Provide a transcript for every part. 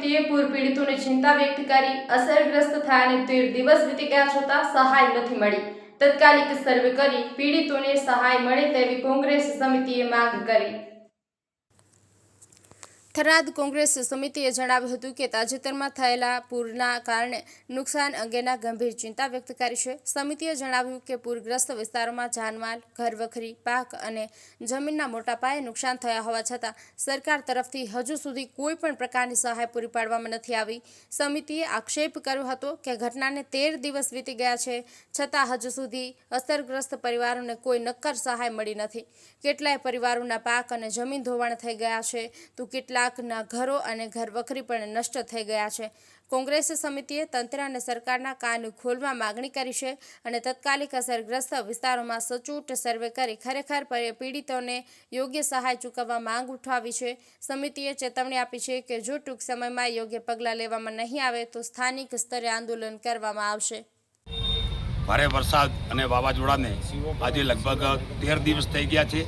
સમિતિએ પૂર પીડિતોની ચિંતા વ્યક્ત કરી અસરગ્રસ્ત થયાને 13 દિવસ વીતી ગયા છતાં સહાય નથી મળી। તાત્કાલિક સર્વે કરી પીડિતોને સહાય મળે તેવી કોંગ્રેસ સમિતિએ માંગ કરી। થરાદ કોંગ્રેસ સમિતિએ જણાવ્યું હતું કે તાજેતરમાં થયેલા પૂરના કારણે નુકસાન અંગેના ગંભીર ચિંતા વ્યક્ત કરી છે। સમિતિએ જણાવ્યું કે પૂરગ્રસ્ત વિસ્તારોમાં જાનમાલ, ઘરવખરી, પાક અને જમીનના મોટા પાયે નુકસાન થયા હોવા છતાં સરકાર તરફથી હજુ સુધી કોઈ પણ પ્રકારની સહાય પૂરી પાડવામાં નથી આવી। સમિતિએ આક્ષેપ કર્યો હતો કે ઘટનાને 13 દિવસ વીતી ગયા છે છતાં હજુ સુધી અસરગ્રસ્ત પરિવારોને કોઈ નક્કર સહાય મળી નથી। કેટલાય પરિવારોના પાક અને જમીન ધોવાણ થઈ ગયા છે તો કેટલાકના ઘરો અને ઘરવખરી પણ નષ્ટ થઈ ગયા છે। કોંગ્રેસ સમિતિએ તંત્ર અને સરકારના કાન ખોલવા માગણી કરી છે અને તાત્કાલિક અસરગ્રસ્ત વિસ્તારોમાં સચોટ સર્વે કરી ખરેખર પીડિતોને યોગ્ય સહાય ચૂકવવા માંગ ઉઠાવી છે। સમિતિએ ચેતવણી આપી છે કે જો ટૂંક સમયમાં યોગ્ય પગલાં લેવામાં નહીં આવે તો સ્થાનિક સ્તરે આંદોલન કરવામાં આવશે। ભારે વરસાદ અને વાવાઝોડાને આજે લગભગ 13 દિવસ થઈ ગયા છે।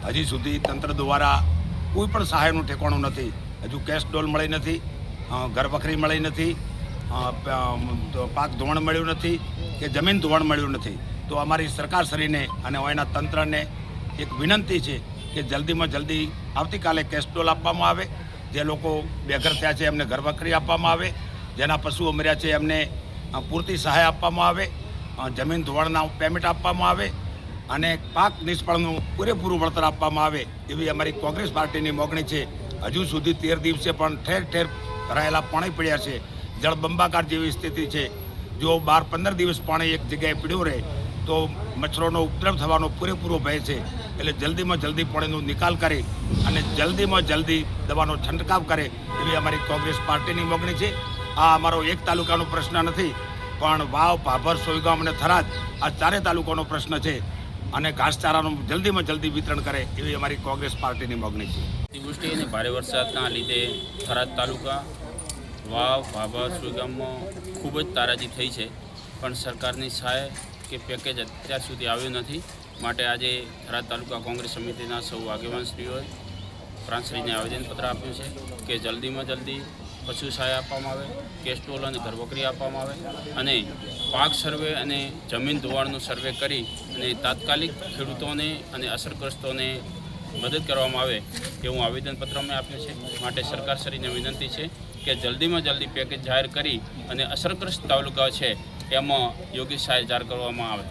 હજી સુધી તંત્ર દ્વારા કોઈ પણ સહાયનું ઠેકાણું નથી। હજુ કેશ ડોલ મળી નથી, ઘરવખરી મળી નથી, પાક ધોવાણ મળ્યું નથી કે જમીન ધોવાણ મળ્યું નથી। તો અમારી સરકારશ્રીને અને અહીંના તંત્રને એક વિનંતી છે કે જલ્દીમાં જલ્દી આવતીકાલે કેશ ડોલ આપવામાં આવે। જે લોકો બેઘર થયા છે એમને ઘરવખરી આપવામાં આવે। જેના પશુઓ મર્યા છે એમને પૂરતી સહાય આપવામાં આવે। જમીન ધોવાણના પેમેન્ટ આપવામાં આવે અને પાક નિષ્ફળનું પૂરેપૂરું વળતર આપવામાં આવે એવી અમારી કોંગ્રેસ પાર્ટીની માગણી છે। હજુ સુધી 13 દિવસે પણ ઠેર ઠેર ભરાયેલા પાણી પડ્યા છે, જળબંબાકાર જેવી સ્થિતિ છે। જો 12-15 દિવસ પાણી એક જગ્યાએ પીડ્યું રહે તો મચ્છરોનો ઉપદ્રવ થવાનો પૂરેપૂરો ભય છે। એટલે જલ્દીમાં જલ્દી પાણીનો નિકાલ કરે અને જલ્દીમાં જલ્દી દવાનો છંટકાવ કરે એવી અમારી કોંગ્રેસ પાર્ટીની માગણી છે। આ અમારો એક તાલુકાનો પ્રશ્ન નથી, પણ વાવ, ભાભર, સોયગામ અને થરાદ આ ચારે તાલુકાનો પ્રશ્ન છે અને ઘાસચારાનું જલ્દીમાં જલ્દી વિતરણ કરે એવી અમારી કોંગ્રેસ પાર્ટીની માગણી છે। અતિવૃષ્ટિ અને ભારે વરસાદના લીધે થરાદ તાલુકા, વાવ, ભાભર, સોયગામમાં ખૂબ જ તારાજી થઈ છે, પણ સરકારની સહાય કે પેકેજ અત્યાર સુધી આવ્યું નથી। માટે આજે થરાદ તાલુકા કોંગ્રેસ સમિતિના સૌ આગેવાનશ્રીઓએ પ્રાંતશ્રીને આવેદનપત્ર આપ્યું છે કે જલ્દીમાં જલ્દી પશુ સહાય આપવામાં આવે, કેશ ડોલ અને ઘરવખરી આપવામાં આવે અને પાક સર્વે અને જમીન ધોવાણનું સર્વે કરી અને તાત્કાલિક ખેડૂતોને અને અસરગ્રસ્તોને મદદ કરવામાં આવે એવું આવેદનપત્ર અમે આપ્યું છે। માટે સરકારશ્રીને વિનંતી છે કે જલ્દીમાં જલ્દી પેકેજ જાહેર કરી અને અસરગ્રસ્ત તાલુકા છે એમાં યોગ્ય સહાય જાહેર કરવામાં આવે।